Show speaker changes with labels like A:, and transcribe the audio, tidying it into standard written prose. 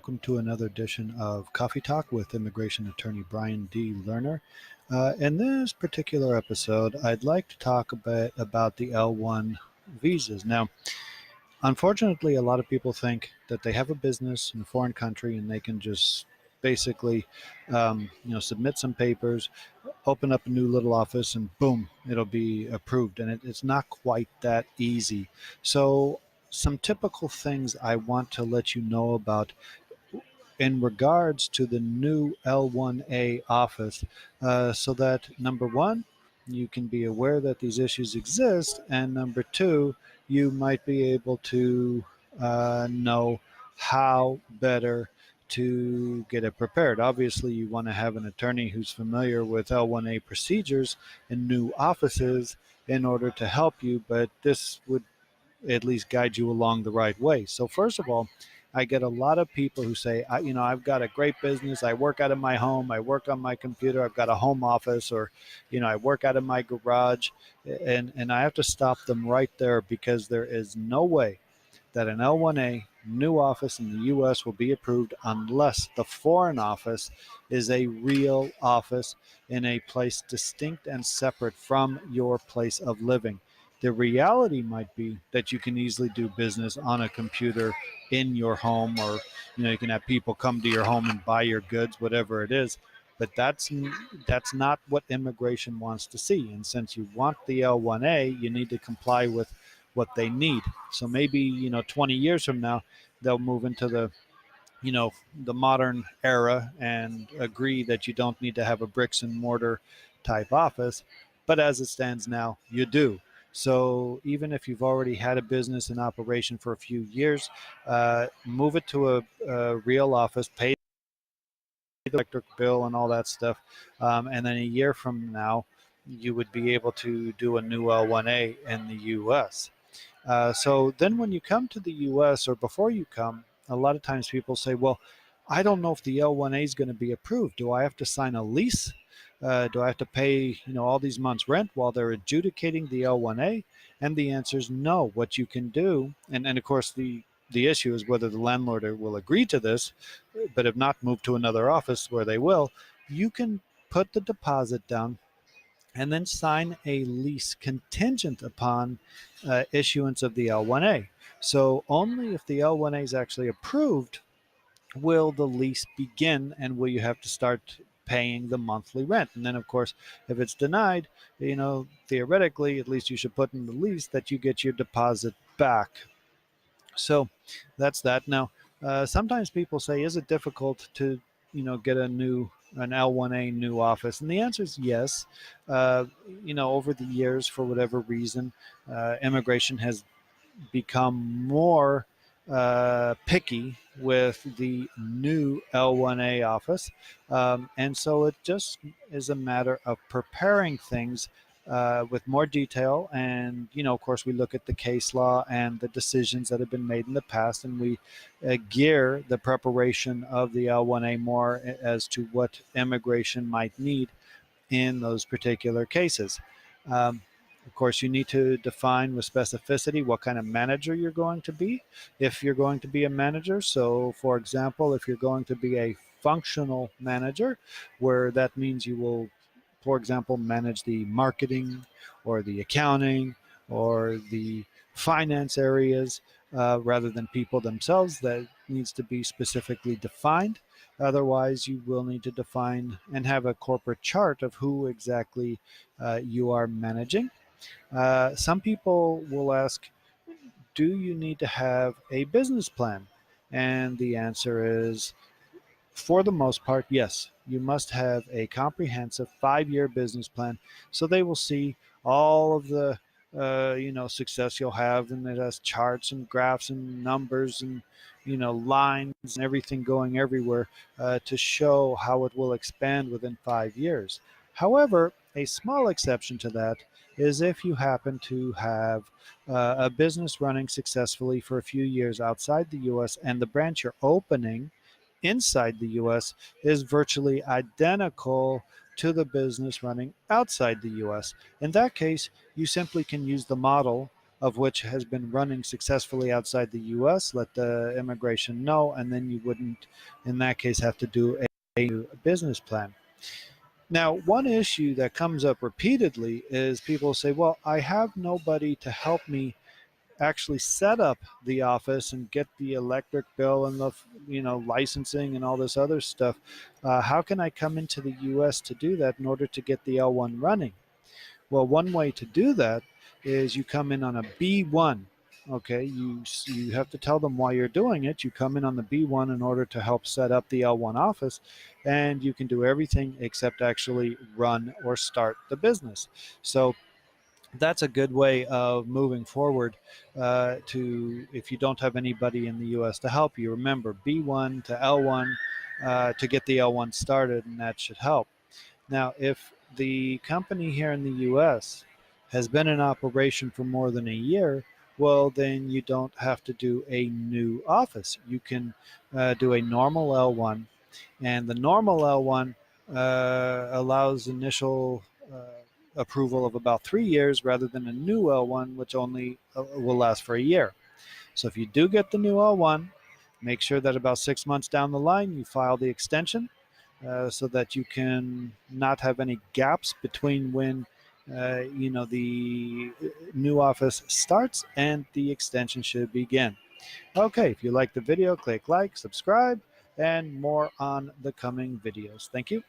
A: welcome to another edition of Coffee Talk with immigration attorney Brian D. Lerner. In this particular episode, I'd like to talk a bit about the L-1 visas. Now, unfortunately, a lot of people think that they have a business in a foreign country and they can just basically, submit some papers, open up a new little office, and boom, it'll be approved. And it's not quite that easy. So, some typical things I want to let you know about in regards to the new L-1A office, so that number one, you can be aware that these issues exist, and number two, you might be able to know how better to get it prepared. Obviously, you want to have an attorney who's familiar with L-1A procedures and new offices in order to help you, but this would at least guide you along the right way. So first of all, I get a lot of people who say, I've got a great business. I work out of my home. I work on my computer. I've got a home office, or, I work out of my garage, and I have to stop them right there, because there is no way that an L-1A new office in the U.S. will be approved unless the foreign office is a real office in a place distinct and separate from your place of living. The reality might be that you can easily do business on a computer in your home, or you can have people come to your home and buy your goods, whatever it is. But that's not what immigration wants to see. And since you want the L-1A, you need to comply with what they need. So maybe 20 years from now, they'll move into the modern era and agree that you don't need to have a bricks and mortar type office. But as it stands now, you do. So even if you've already had a business in operation for a few years, move it to a real office, pay the electric bill and all that stuff, and then a year from now, you would be able to do a new L-1A in the U.S. So then when you come to the U.S., or before you come, a lot of times people say, well, I don't know if the L-1A is going to be approved. Do I have to sign a lease? Do I have to pay, all these months rent while they're adjudicating the L-1A? And the answer is no. What you can do, and of course the issue is whether the landlord will agree to this, but if not, move to another office where they will. You can put the deposit down and then sign a lease contingent upon issuance of the L-1A. So only if the L-1A is actually approved will the lease begin, and will you have to start paying the monthly rent. And then, of course, if it's denied, theoretically, at least you should put in the lease that you get your deposit back. So that's that. Now, sometimes people say, is it difficult to, get an L-1A new office? And the answer is yes. Over the years, for whatever reason, immigration has become more picky with the new L-1A office. And so it just is a matter of preparing things with more detail. And, of course, we look at the case law and the decisions that have been made in the past, and we gear the preparation of the L-1A more as to what immigration might need in those particular cases. Of course, you need to define with specificity what kind of manager you're going to be, if you're going to be a manager. So, for example, if you're going to be a functional manager, where that means you will, for example, manage the marketing or the accounting or the finance areas rather than people themselves, that needs to be specifically defined. Otherwise, you will need to define and have a corporate chart of who exactly you are managing. Some people will ask, do you need to have a business plan? And the answer is, for the most part, yes. You must have a comprehensive 5-year business plan, so they will see all of the success you'll have, and it has charts and graphs and numbers and lines and everything going everywhere to show how it will expand within 5 years. However, a small exception to that is if you happen to have a business running successfully for a few years outside the U.S. and the branch you're opening inside the U.S. is virtually identical to the business running outside the U.S. In that case, you simply can use the model of which has been running successfully outside the US, let the immigration know, and then you wouldn't, in that case, have to do a new business plan. Now, one issue that comes up repeatedly is people say, well, I have nobody to help me actually set up the office and get the electric bill and the licensing and all this other stuff. How can I come into the US to do that in order to get the L1 running? Well, one way to do that is you come in on a B1. Okay, you have to tell them why you're doing it. You come in on the B1 in order to help set up the L1 office, and you can do everything except actually run or start the business. So that's a good way of moving forward. To If you don't have anybody in the US to help you, remember B1 to L1 to get the L1 started, and that should help. Now, if the company here in the US has been in operation for more than a year, well, then you don't have to do a new office. You can do a normal L1, and the normal L1 allows initial approval of about 3 years rather than a new L1, which only will last for a year. So if you do get the new L1, make sure that about 6 months down the line you file the extension so that you can not have any gaps between when the new office starts and the extension should begin. Okay, if you like the video, click like, subscribe, and more on the coming videos. Thank you.